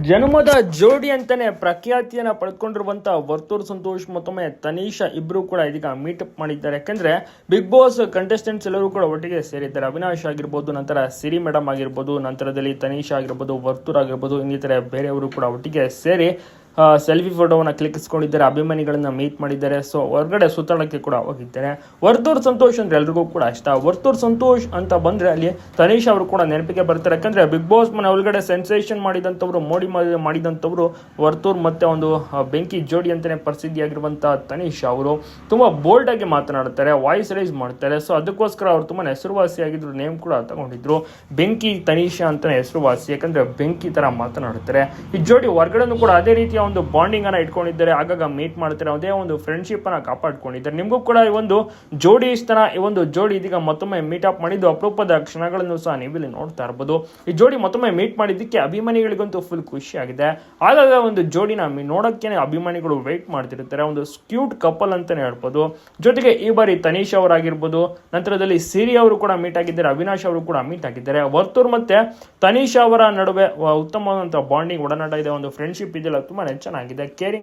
ಜನ್ಮದ ಜೋಡಿ ಅಂತಾನೆ ಪ್ರಖ್ಯಾತಿಯನ್ನ ಪಡ್ಕೊಂಡಿರುವಂತ ವರ್ತೂರ್ ಸಂತೋಷ್ ಮತ್ತೊಮ್ಮೆ ತನೀಶಾ ಇಬ್ರು ಕೂಡ ಇದೀಗ ಮೀಟಪ್ ಮಾಡಿದ್ದಾರೆ. ಯಾಕಂದ್ರೆ ಬಿಗ್ ಬಾಸ್ ಕಂಟೆಸ್ಟೆಂಟ್ಸ್ ಎಲ್ಲರೂ ಕೂಡ ಒಟ್ಟಿಗೆ ಸೇರಿದ್ದಾರೆ. ಅವಿನಾಶ್ ಆಗಿರ್ಬೋದು, ನಂತರ ಸಿರಿ ಮೇಡಮ್ ಆಗಿರ್ಬೋದು, ನಂತರದಲ್ಲಿ ತನೀಶಾ ಆಗಿರ್ಬೋದು, ವರ್ತೂರ್ ಆಗಿರ್ಬೋದು, ಇನ್ನಿತರ ಬೇರೆಯವರು ಕೂಡ ಒಟ್ಟಿಗೆ ಸೇರಿ ಸೆಲ್ಫಿ ಫೋಟೋವನ್ನು ಕ್ಲಿಕ್ಕಿಸ್ಕೊಂಡಿದ್ದಾರೆ, ಅಭಿಮಾನಿಗಳನ್ನ ಮೀಟ್ ಮಾಡಿದ್ದಾರೆ. ಸೊ ಹೊರಗಡೆ ಸುತ್ತಾಡಕ್ಕೆ ಕೂಡ ಹೋಗಿದ್ದಾರೆ. ವರ್ತೂರ್ ಸಂತೋಷ್ ಅಂದ್ರೆ ಎಲ್ರಿಗೂ ಕೂಡ ಇಷ್ಟ. ವರ್ತೂರ್ ಸಂತೋಷ್ ಅಂತ ಬಂದ್ರೆ ಅಲ್ಲಿ ತನೀಶಾ ಅವರು ಕೂಡ ನೆನಪಿಗೆ ಬರ್ತಾರೆ. ಯಾಕಂದ್ರೆ ಬಿಗ್ ಬಾಸ್ ಮನೆ ಒಳಗಡೆ ಸೆನ್ಸೇಷನ್ ಮಾಡಿದಂಥವ್ರು, ಮೋಡಿ ಮಾಡಿದಂಥವ್ರು ವರ್ತೂರ್ ಮತ್ತೆ ಒಂದು ಬೆಂಕಿ ಜೋಡಿ ಅಂತಾನೆ ಪ್ರಸಿದ್ಧಿಯಾಗಿರುವಂತಹ ತನೀಶಾ ಅವರು ತುಂಬಾ ಬೋಲ್ಡ್ ಆಗಿ ಮಾತನಾಡ್ತಾರೆ, ವಾಯ್ಸ್ ರೈಸ್ ಮಾಡ್ತಾರೆ. ಸೊ ಅದಕ್ಕೋಸ್ಕರ ಅವರು ತುಂಬಾ ಹೆಸರುವಾಸಿಯಾಗಿದ್ರು, ನೇಮ್ ಕೂಡ ತಗೊಂಡಿದ್ರು. ಬೆಂಕಿ ತನೀಶಾ ಅಂತಾನೆ ಹೆಸರುವಾಸಿ, ಯಾಕಂದ್ರೆ ಬೆಂಕಿ ತರ ಮಾತನಾಡ್ತಾರೆ. ಈ ಜೋಡಿ ಹೊರಗಡೆನೂ ಕೂಡ ಅದೇ ರೀತಿಯ ಒಂದು ಬಾಂಡಿಂಗ್ ಅನ್ನ ಇಟ್ಕೊಂಡಿದ್ದಾರೆ, ಆಗಾಗ ಮೀಟ್ ಮಾಡ್ತಾರೆ, ಅದೇ ಒಂದು ಫ್ರೆಂಡ್ಶಿಪ್ ಅನ್ನ ಕಾಪಾಡ್ಕೊಂಡಿದ್ದಾರೆ. ನಿಮಗೂ ಕೂಡ ಈ ಒಂದು ಜೋಡಿ ಇಷ್ಟನ, ಈ ಒಂದು ಜೋಡಿ ಇದೀಗ ಮತ್ತೊಮ್ಮೆ ಮೀಟ್ ಅಪ್ ಮಾಡಿದ್ದು ಅಪರೂಪದ ಕ್ಷಣಗಳನ್ನು ಸಹ ನೀವಿಲ್ಲಿ ನೋಡ್ತಾ ಇರಬಹುದು. ಈ ಜೋಡಿ ಮತ್ತೊಮ್ಮೆ ಮೀಟ್ ಮಾಡಿದ್ದಕ್ಕೆ ಅಭಿಮಾನಿಗಳಿಗಂತೂ ಫುಲ್ ಖುಷಿ ಆಗಿದೆ. ಆಗಾಗ ಒಂದು ಜೋಡಿನ ನೋಡೋಕೆ ಅಭಿಮಾನಿಗಳು ವೇಟ್ ಮಾಡ್ತಿರ್ತಾರೆ. ಒಂದು ಕ್ಯೂಟ್ ಕಪಲ್ ಅಂತಾನೆ ಹೇಳ್ಬೋದು. ಜೊತೆಗೆ ಈ ಬಾರಿ ತನೀಶ್ ಅವರಾಗಿರ್ಬೋದು, ನಂತರದಲ್ಲಿ ಸಿರಿ ಅವರು ಕೂಡ ಮೀಟ್ ಆಗಿದ್ದಾರೆ, ಅವಿನಾಶ್ ಅವರು ಕೂಡ ಮೀಟ್ ಆಗಿದ್ದಾರೆ. ವರ್ತೂರ್ ಮತ್ತೆ ತನೀಶಾ ಅವರ ನಡುವೆ ಉತ್ತಮವಾದಂತಹ ಬಾಂಡಿಂಗ್, ಒಡನಾಟ ಇದೆ, ಒಂದು ಫ್ರೆಂಡ್ಶಿಪ್ ಇದೆಯಲ್ಲ, ತುಂಬಾ ಚೆನ್ನಾಗಿದೆ. ಕೇರಿಂಗ್